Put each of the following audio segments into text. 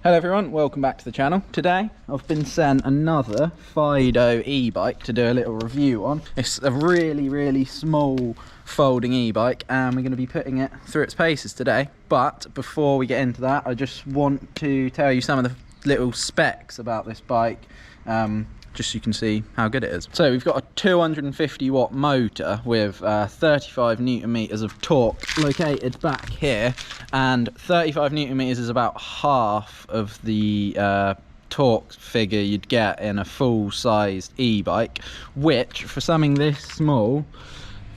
Hello everyone, welcome back to the channel. Today I've been sent another Fido e-bike to do a little review on. It's a really small folding e-bike and we're going to be putting it through its paces today. But before we get into that, I just want to tell you some of the little specs about this bike, just so you can see how good it is. So we've got a 250 watt motor with 35 newton meters of torque located back here, and 35 newton meters is about half of the torque figure you'd get in a full-sized e-bike, which for something this small,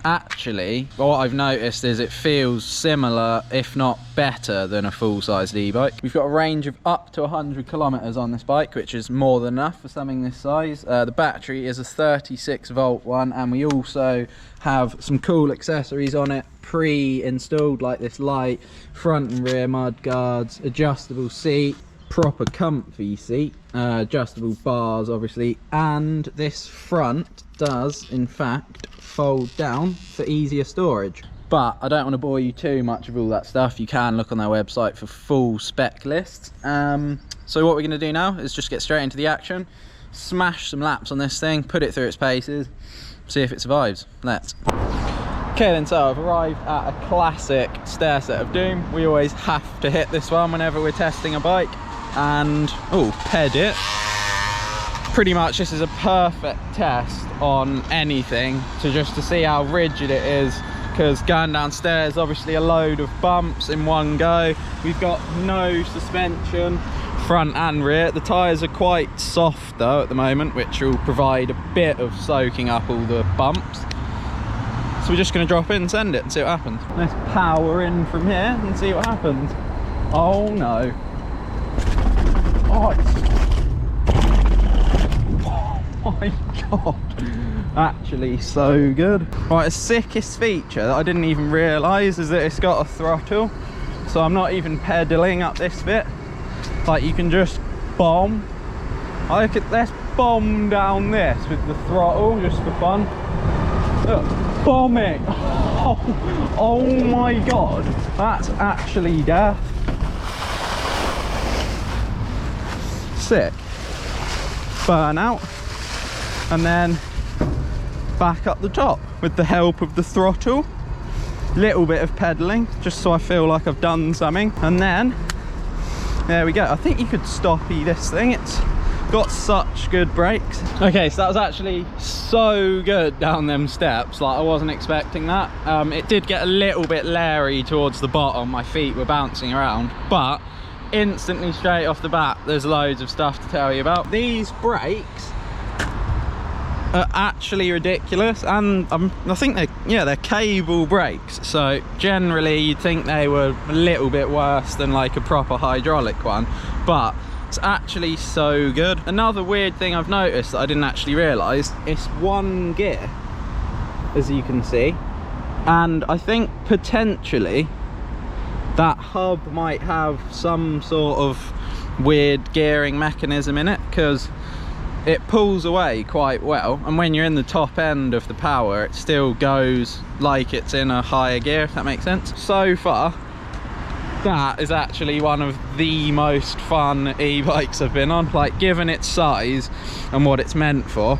actually what I've noticed is it feels similar if not better than a full-sized e-bike. We've got a range of up to 100 kilometers on this bike, which is more than enough for something this size. The battery is a 36 volt one, and we also have some cool accessories on it pre-installed, like this light, front and rear mud guards, adjustable seat, proper comfy seat, adjustable bars obviously, and this front does in fact fold down for easier storage. But I don't want to bore you too much of all that stuff. You can look on their website for full spec lists. So what we're going to do now is just get straight into the action, smash some laps on this thing, put it through its paces, see if it survives. Let's. Okay then, so I've arrived at a classic stair set of doom. We always have to hit this one whenever we're testing a bike, and ped it. Pretty much this is a perfect test on anything to see how rigid it is, because going downstairs obviously a load of bumps in one go. We've got no suspension front and rear. The tyres are quite soft though at the moment, which will provide a bit of soaking up all the bumps. So we're just going to drop in and send it and see what happens. Let's power in from here and see what happens. Oh no. Oh my god, actually so good. Right, the sickest feature that I didn't even realise is that it's got a throttle, so I'm not even pedaling up this bit. Like, you can just bomb. Let's bomb down this with the throttle just for fun. Look, bombing. Oh my god, that's actually death. Sick. Burn out. And then back up the top with the help of the throttle. Little bit of pedaling just so I feel like I've done something, and then there we go. I think you could stoppy this thing, it's got such good brakes. Okay, so that was actually so good down them steps, like I wasn't expecting that. It did get a little bit leery towards the bottom, my feet were bouncing around, but instantly straight off the bat there's loads of stuff to tell you about. These brakes are actually ridiculous, and I think they're cable brakes, so generally you'd think they were a little bit worse than like a proper hydraulic one, but it's actually so good. Another weird thing I've noticed that I didn't actually realise, it's one gear, as you can see, and I think potentially that hub might have some sort of weird gearing mechanism in it, because it pulls away quite well, and when you're in the top end of the power it still goes like it's in a higher gear, if that makes sense. So far that is actually one of the most fun e-bikes I've been on. Like, given its size and what it's meant for,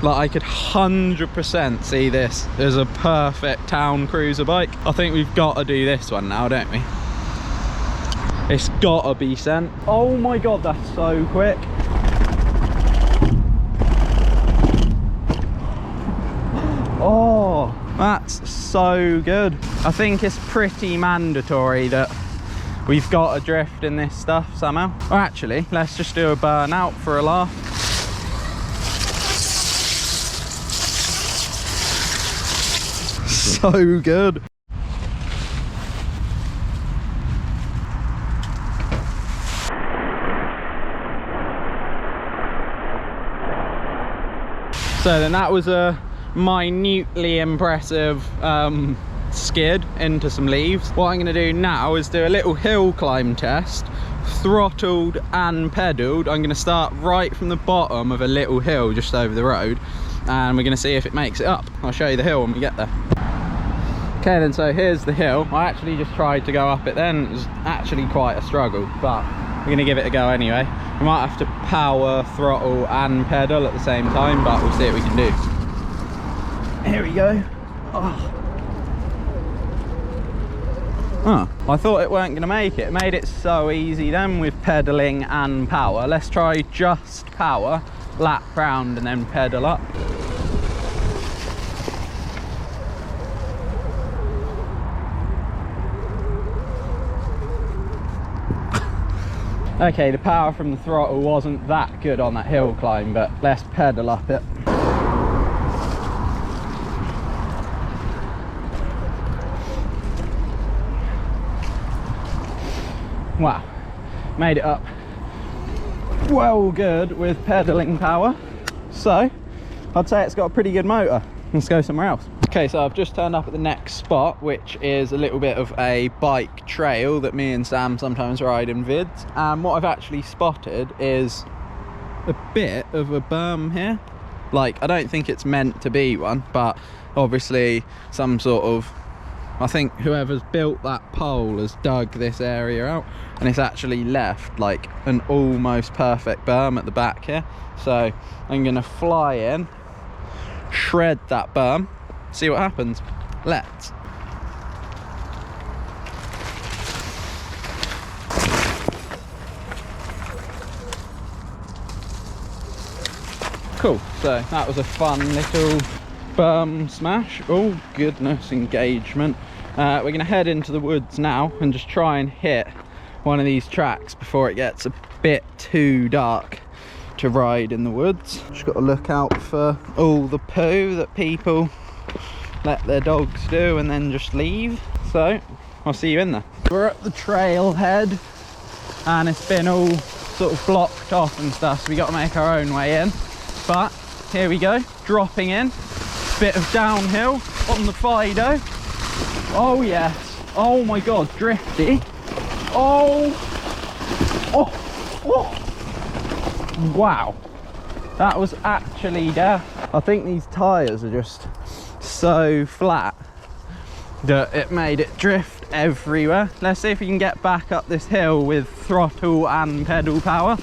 like I could 100% see this as a perfect town cruiser bike. I think we've got to do this one now, don't we? It's gotta be sent. Oh my god, that's so quick. Oh, that's so good. I think it's pretty mandatory that we've got to drift in this stuff somehow. Or actually, let's just do a burnout for a laugh. So good. So then that was a minutely impressive skid into some leaves. What I'm going to do now is do a little hill climb test, throttled and pedalled. I'm going to start right from the bottom of a little hill just over the road, and we're going to see if it makes it up. I'll show you the hill when we get there. Okay then, so here's the hill. I actually just tried to go up it then. It was actually quite a struggle, but we're going to give it a go anyway. We might have to power, throttle and pedal at the same time, but we'll see what we can do. Here we go. Oh, I thought it weren't going to make it. It made it so easy then with pedaling and power. Let's try just power, lap round and then pedal up. Okay, the power from the throttle wasn't that good on that hill climb, but let's pedal up it. Wow, made it up well good with pedaling power. So I'd say it's got a pretty good motor. Let's go somewhere else. Okay, so I've just turned up at the next spot, which is a little bit of a bike trail that me and Sam sometimes ride in vids. And what I've actually spotted is a bit of a berm here. Like, I don't think it's meant to be one, but obviously some sort of, I think whoever's built that pole has dug this area out, and it's actually left like an almost perfect berm at the back here. So I'm gonna fly in, shred that berm, see what happens. Let's. Cool, so that was a fun little berm smash. Oh goodness, engagement. We're gonna head into the woods now and just try and hit one of these tracks before it gets a bit too dark to ride in the woods. Just got to look out for all the poo that people let their dogs do and then just leave. So I'll see you in there. We're at the trailhead and it's been all sort of blocked off and stuff, so we got to make our own way in. But here we go, dropping in, bit of downhill on the Fido. Oh yes, oh my god, drifty. Oh, wow, that was actually there. I think these tyres are just so flat that it made it drift everywhere. Let's see if we can get back up this hill with throttle and pedal power.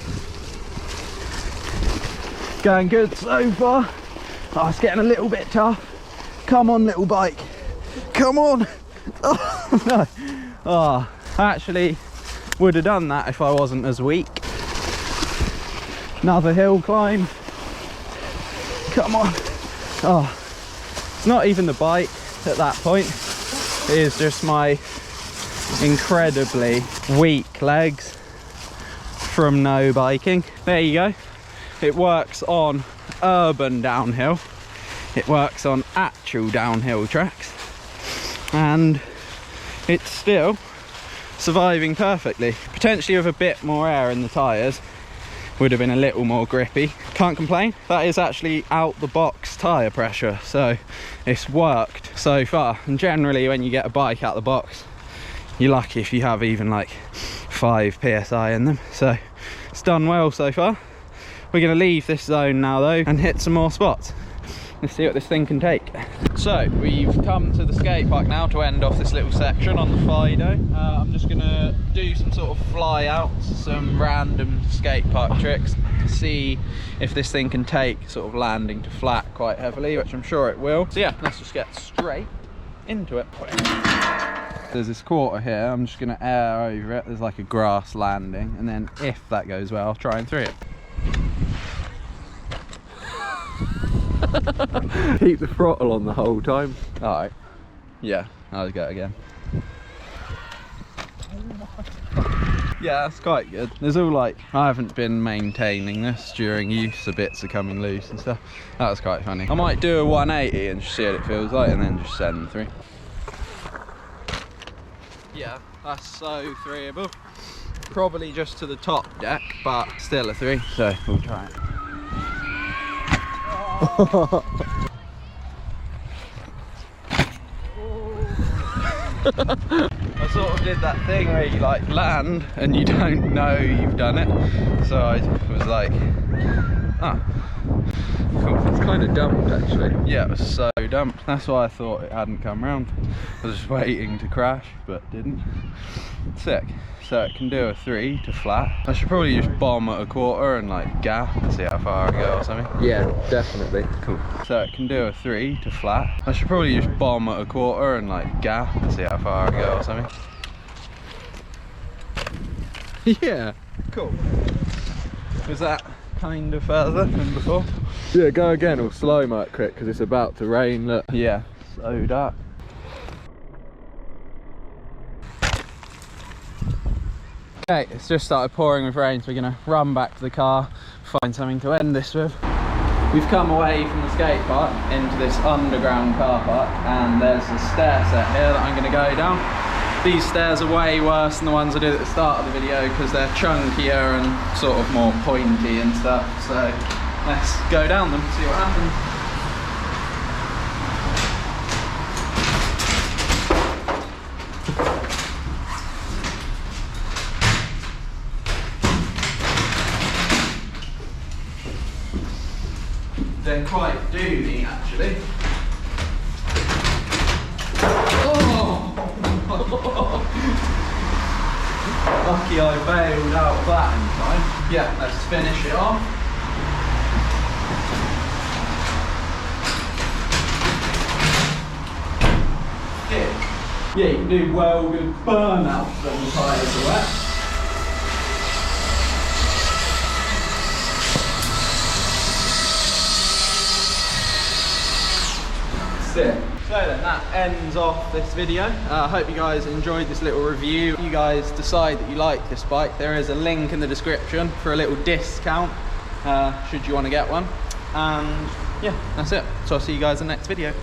Going good so far. Oh, it's getting a little bit tough. Come on, little bike, come on. Oh no. Oh, I actually would have done that if I wasn't as weak. Another hill climb. Come on. Oh, it's not even the bike at that point. It is just my incredibly weak legs from no biking. There you go. It works on urban downhill. It works on actual downhill tracks. And it's still surviving perfectly. Potentially with a bit more air in the tyres, would have been a little more grippy. Can't complain. That is actually out the box tyre pressure, so it's worked so far. And generally when you get a bike out the box, you're lucky if you have even like 5 psi in them. So it's done well so far. We're going to leave this zone now though and hit some more spots. Let's see what this thing can take. So we've come to the skate park now to end off this little section on the Fido. I'm just gonna do some sort of fly outs, some random skate park tricks to see if this thing can take sort of landing to flat quite heavily, which I'm sure it will. So yeah, let's just get straight into it. There's this quarter here, I'm just gonna air over it. There's like a grass landing, and then if that goes well, I'll try and through it. Keep the throttle on the whole time. Alright. Yeah, I'll go again. Yeah, that's quite good. There's all like, I haven't been maintaining this during use, so bits are coming loose and stuff. That was quite funny. I might do a 180 and just see what it feels like and then just send through. Yeah, that's so threeable. Probably just to the top deck, but still a 3, so we'll try it. I sort of did that thing where you like land and you don't know you've done it, so I was like Ah, cool. It's kind of dumped actually. Yeah, it was so dumped. That's why I thought it hadn't come round. I was just waiting to crash, but didn't. Sick. So it can do a 3 to flat. I should probably just bomb at a quarter and like gap and see how far I go or something. Yeah, definitely. Cool. So it can do a 3 to flat. I should probably just bomb at a quarter and like gap and see how far I go or something. Yeah. Cool. Was that kind of further than before? Yeah, go again or slow might crit because it's about to rain, look. Yeah, so dark. Okay, it's just started pouring with rain, so we're gonna run back to the car, find something to end this with. We've come away from the skate park into this underground car park, and there's a stair set here that I'm gonna go down. These stairs are way worse than the ones I did at the start of the video because they're chunkier and sort of more pointy and stuff. So let's go down them, see what happens. They're quite doomy actually. Lucky I bailed out of that in time. Yeah, let's finish it off. Yeah, you can do welded burnouts when the tyres are wet. Sick. So then that ends off this video. I hope you guys enjoyed this little review. If you guys decide that you like this bike, there is a link in the description for a little discount should you want to get one. And yeah, that's it. So I'll see you guys in the next video.